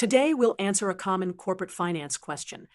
Today, we'll answer a common corporate finance question.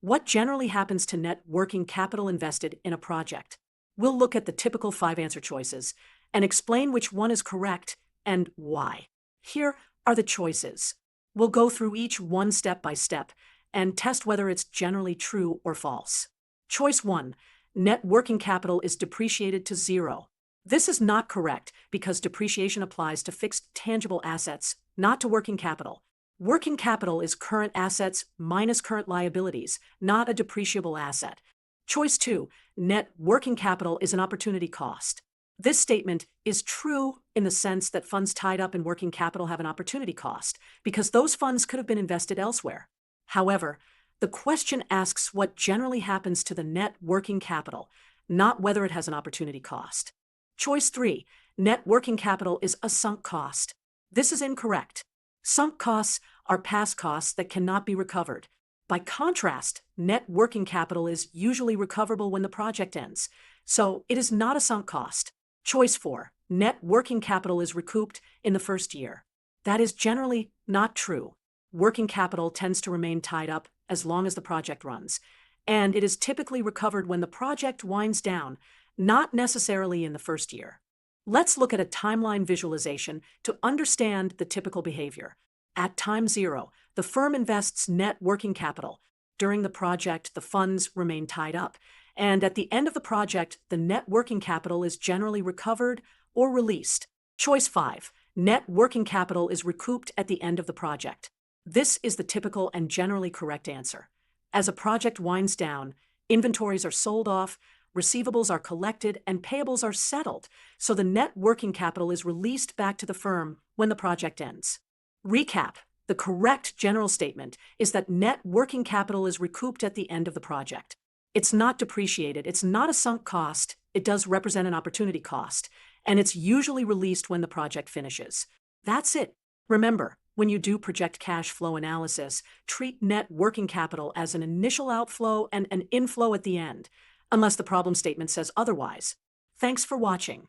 What generally happens to net working capital invested in a project? We'll look at the typical 5 answer choices and explain which one is correct and why. Here are the choices. We'll go through each one step by step and test whether it's generally true or false. Choice 1. Net working capital is depreciated to zero. This is not correct because depreciation applies to fixed tangible assets, not to working capital. Working capital is current assets minus current liabilities, not a depreciable asset. Choice 2. Net working capital is an opportunity cost. This statement is true in the sense that funds tied up in working capital have an opportunity cost, because those funds could have been invested elsewhere. However, the question asks what generally happens to the net working capital, not whether it has an opportunity cost. Choice 3. Net working capital is a sunk cost. This is incorrect. Sunk costs are past costs that cannot be recovered. By contrast, net working capital is usually recoverable when the project ends, so it is not a sunk cost. Choice 4. Net working capital is recouped in the first year. That is generally not true. Working capital tends to remain tied up as long as the project runs, and it is typically recovered when the project winds down, not necessarily in the first year. Let's look at a timeline visualization to understand the typical behavior. At time 0, the firm invests net working capital. During the project, the funds remain tied up, and at the end of the project, the net working capital is generally recovered or released. Choice 5. Net working capital is recouped at the end of the project. This is the typical and generally correct answer. As a project winds down, inventories are sold off, receivables are collected, and payables are settled, so the net working capital is released back to the firm when the project ends. Recap. The correct general statement is that net working capital is recouped at the end of the project. It's not depreciated, it's not a sunk cost, it does represent an opportunity cost, and it's usually released when the project finishes. That's it. Remember, when you do project cash flow analysis, treat net working capital as an initial outflow and an inflow at the end, unless the problem statement says otherwise. Thanks for watching.